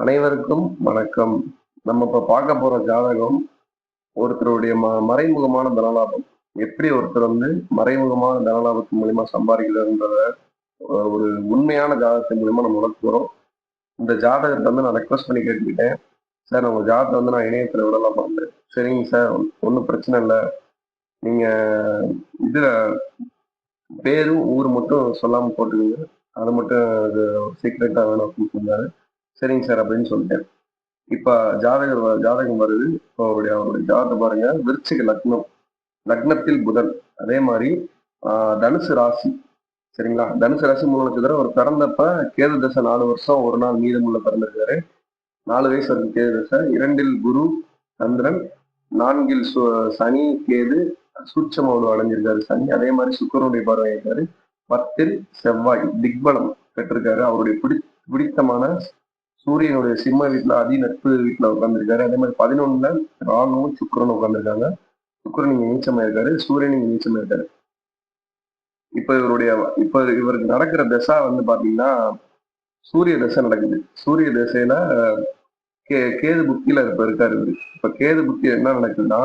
அனைவருக்கும் வணக்கம். நம்ம இப்ப பார்க்க போற ஜாதகம் ஒருத்தருடைய மறைமுகமான தனலாபம். எப்படி ஒருத்தர் வந்து மறைமுகமான தனலாபத்தின் மூலியமா சம்பாதிக்கிறார்ன்றத ஒரு உண்மையான ஜாதகத்தின் மூலியமா நம்ம உணர்த்த போறோம். இந்த ஜாதகத்தை வந்து நான் ரெக்வஸ்ட் பண்ணி கேட்டுக்கிட்டேன். சார் உங்க ஜாதகத்தை வந்து நான் இணையத்துல விடலாமான்னு. சரிங்க சார், ஒன்றும் பிரச்சனை இல்லை. நீங்க இதுல பேரும் ஊர் மட்டும் சொல்லாம போட்டுக்கோங்க. அது மட்டும் சீக்ரெட்டா வேணும் அப்படின்னு சொன்னாரு. சரிங்க சார் அப்படின்னு சொல்லிட்டேன். இப்ப ஜாதகம் வருது. இப்போ அவருடைய ஜாதகத்தை பாருங்க. விருச்சிக லக்னம், லக்னத்தில் புதன். அதே மாதிரி தனுசு ராசி. சரிங்களா? தனுசு ராசி 3 நட்சத்திரம். அவர் பிறந்தப்ப கேது தசை 4 வருஷம் 1 நாள் மீதமுள்ள பிறந்திருக்காரு. 4 வயசு வரைக்கும் கேது தசை. 2ல் குரு சந்திரன், 4ல் சனி கேது சூட்சமோடு அடைஞ்சிருக்காரு சனி. அதே மாதிரி சுக்கரனுடைய பார்வை இருக்காரு. 10ல் செவ்வாய் திக்பலம் பெற்றிருக்காரு. அவருடைய பிடித்தமான சூரியனுடைய சிம்ம வீட்டுல அதி நட்பு வீட்டுல உட்காந்துருக்காரு. அதே மாதிரி 11ல ராகுவும் சுக்கரனும் உட்காந்துருக்காங்க. சுக்கரன் இங்க நீச்சமா இருக்காரு, சூரியன் இங்க நீச்சமா இருக்காரு. இப்ப இவருக்கு நடக்கிற தசை வந்து பாத்தீங்கன்னா சூரிய தசை நடக்குது. சூரிய தசையில கேது புத்தியில இப்ப இருக்காரு இவரு. இப்ப கேது புத்தி என்ன நடக்குதுன்னா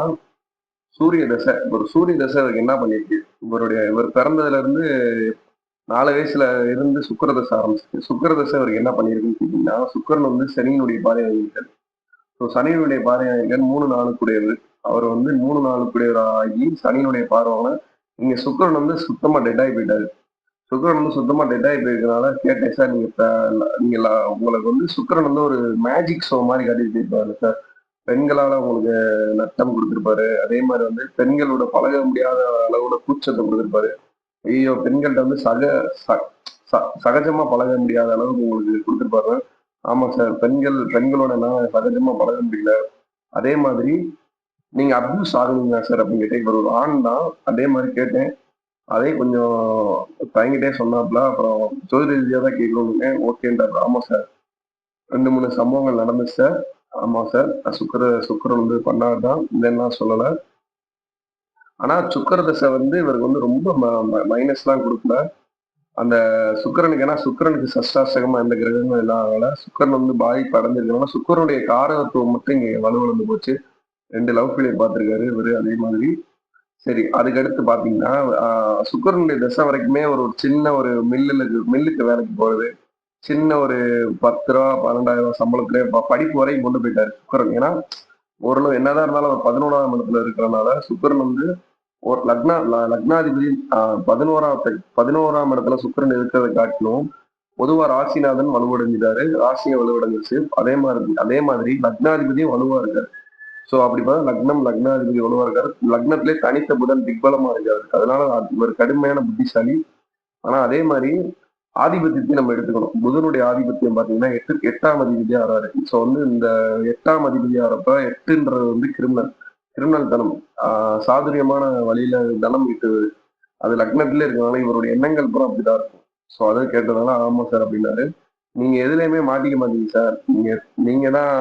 சூரிய தசை. ஒரு சூரிய தசை இவருக்கு என்ன பண்ணிருக்கு, இவர் பிறந்ததுல இருந்து 4 வயசுல இருந்து சுக்கரதசை ஆரம்பிச்சு. சுக்கரதசை அவருக்கு என்ன பண்ணிருக்குன்னு கேட்டீங்கன்னா, சுக்கரன் வந்து சனியினுடைய பாதை வாங்கியிருக்காரு. ஸோ சனியினுடைய பாதை வாங்கியிருக்காரு. 3 நாளுக்குடையவர். அவர் வந்து 3 நாளுக்குடையவர் ஆகி சனியினுடைய பார்வை இங்க சுக்கரன் வந்து சுத்தமா டெட் ஆகி போயிட்டாரு. சுக்கரன் வந்து சுத்தமா டெட் ஆகி போயிருக்கனால கேட்டேன் சார், நீங்க உங்களுக்கு வந்து சுக்கரன் வந்து ஒரு மேஜிக் ஷோ மாதிரி கட்டிட்டு போயிருப்பாரு சார். பெண்களால உங்களுக்கு நட்டம் கொடுத்துருப்பாரு. அதே மாதிரி வந்து பெண்களோட பழக முடியாத அளவுல கூச்சத்தை கொடுத்துருப்பாரு. ஐயோ, பெண்கள்கிட்ட வந்து சகஜமா பழக முடியாத அளவுக்கு உங்களுக்கு கொடுத்துருப்பாரு. ஆமா சார், பெண்களோட நான் சகஜமா பழக முடியல. அதே மாதிரி நீங்க அப்யூஸ் ஆகுவீங்க சார் அப்படின்னு கேட்டேன். இவர் ஒரு ஆண் தான். அதே மாதிரி கேட்டேன். அதே கொஞ்சம் தயங்கிட்டே சொன்னாப்ல. அப்புறம் ஜோதிட ரீதியாக தான் கேட்கணும்னு ஓகேன்றாரு. ஆமா சார், 2-3 சம்பவங்கள் நடந்துச்சு சார். ஆமா சார், சுக்கரன் வந்து பண்ணாதான் இல்லைன்னா சொல்லலை. ஆனா சுக்கர தசை வந்து இவருக்கு வந்து ரொம்ப மைனஸ்லாம் கொடுக்கல. அந்த சுக்கரனுக்கு, ஏன்னா சுக்கரனுக்கு சஷ்டாசகமா எந்த கிரகங்களும் இல்லாதனால சுக்கரன் வந்து பாதிப்பு அடைஞ்சிருக்கனால சுக்கரனுடைய காரகத்துவம் மட்டும் இங்க வலுவிழந்து போச்சு. 2 லவ் ஃபெயிலியர் பார்த்திருக்காரு இவரு. அதே மாதிரி சரி, அதுக்கடுத்து பாத்தீங்கன்னா சுக்கரனுடைய தசை வரைக்குமே ஒரு சின்ன ஒரு மில்லுக்கு வேலைக்கு போறது, சின்ன ஒரு 10 ரூபா 12,000 சம்பளத்திலே படிப்பு வரைக்கும் கொண்டு போயிட்டாரு சுக்கரன். ஏன்னா ஓரளவு என்னதான் இருந்தாலும் அவர் 11ஆம் இடத்துல இருக்கிறனால சுக்கரன் வந்து ஒரு லக்னாதிபதி 11ஆம் இடத்துல சுக்கரன் இருக்கிறத காட்டிலும் பொதுவா ராசிநாதன் வலுவடைஞ்சிட்டாரு. ராசியை வலுவடைஞ்சிருச்சு. அதே மாதிரி லக்னாதிபதியும் வலுவா இருக்காரு. சோ அப்படி பார்த்தா லக்னாதிபதி வலுவா இருக்காரு. லக்னத்திலே தனித்த புதன் திக்பலமா இருக்காரு. அதனால ஒரு கடுமையான புத்திசாலி. ஆனா அதே மாதிரி ஆதிபத்தியத்தையும் நம்ம எடுத்துக்கணும். புதனுடைய ஆதிபத்தியம் பாத்தீங்கன்னா 8ஆம் அதிபதியா வராரு. சோ வந்து இந்த 8ஆம் அதிபதியா வரப்ப 8ன்றது வந்து கிரிமினல் தனம். சாதுரியமான வழியில தனம் ஈட்டுவது. அது லக்னத்திலே இருக்கனால இவருடைய எண்ணங்கள் பூரா அப்படிதான் இருக்கும். ஸோ அதை கேட்டதால ஆமா சார் அப்படின்னாரு. நீங்க எதுலையுமே மாட்டிக்க மாட்டீங்க சார். நீங்க தான்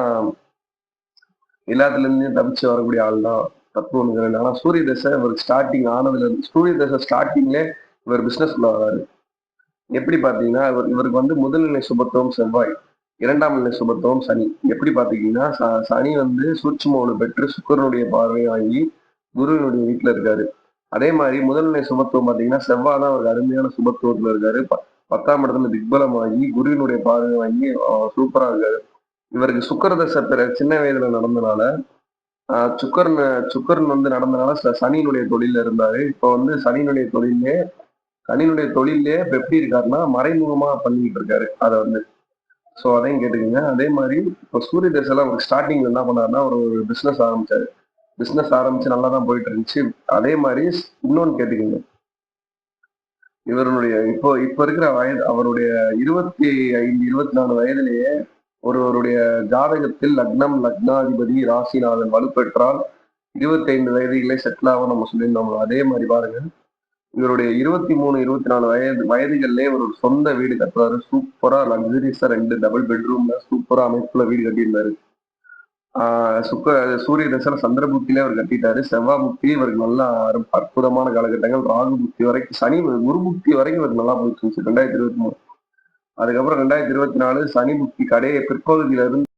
எல்லாத்துல இருந்தும் தப்பிச்சு வரக்கூடிய ஆள் தான். தத்துவம். ஆனா சூரிய தசை இவருக்கு ஸ்டார்டிங் ஆனதுல இருந்து சூரிய தசை ஸ்டார்டிங்ல இவர் பிசினஸ்ல வராரு. எப்படி பாத்தீங்கன்னா இவருக்கு வந்து முதல் நிலை சுபத்துவம் செவ்வாய், 2ஆம் நிலை சுபத்துவம் சனி. எப்படி பாத்தீங்கன்னா சனி வந்து சூட்சுமோடு பெற்று சுக்கரனுடைய பார்வையை வாங்கி குருவினுடைய வீட்டுல இருக்காரு. அதே மாதிரி முதல்நிலை சுபத்துவம் பாத்தீங்கன்னா செவ்வாய் தான் ஒரு அருமையான சுபத்துவத்துல இருக்காரு. 10ஆம் இடத்துல திக்பலம் வாங்கி குருவினுடைய பார்வை வாங்கி சூப்பரா இருக்காரு. இவருக்கு சுக்கர தசை சின்ன வயதுல நடந்தனால சுக்கரன் வந்து நடந்தனால சனியினுடைய தொழில இருந்தாரு. இப்ப வந்து சனியினுடைய தொழிலே இப்ப எப்படி இருக்காருன்னா மறைமுகமா பண்ணிட்டு இருக்காரு அதை வந்து. சோ அதையும் கேட்டுக்கோங்க. அதே மாதிரி இப்ப சூரிய தசைலாம் அவருக்கு ஸ்டார்டிங்ல என்ன பண்ணாருன்னா ஒரு பிசினஸ் ஆரம்பிச்சாரு. பிசினஸ் ஆரம்பிச்சு நல்லா தான் போயிட்டு இருந்துச்சு. அதே மாதிரி இன்னொன்னு கேட்டுக்கோங்க. இவருடைய இப்ப இருக்கிற வயது அவருடைய 25 24 வயதிலேயே ஒருவருடைய ஜாதகத்தில் லக்னாதிபதி ராசிநாதன் வலுப்பெற்றால் 25 வயதிலே செட்டில் ஆகும் நம்ம சொல்லியிருந்தோம். அதே மாதிரி பாருங்க, இவருடைய 23 24 வயதுகள்லயே ஒரு சொந்த வீடு கட்டுறாரு. சூப்பரா லக்ஸரிஸா 2 டபுள் பெட்ரூம்ல சூப்பரா அமைப்புல வீடு கட்டியிருந்தாரு. சூரிய தசையில சந்திர புத்தியிலே அவர் கட்டிட்டாரு. செவ்வாய் புத்தி இவருக்கு நல்லா அற்புதமான காலகட்டங்கள். ராகு புத்தி வரைக்கும் குரு புத்தி வரைக்கும் இவருக்கு நல்லா போயிட்டு இருந்துச்சு 2023. அதுக்கப்புறம் 2024 சனி புக்தி கடைய பிற்பகுதியில இருந்து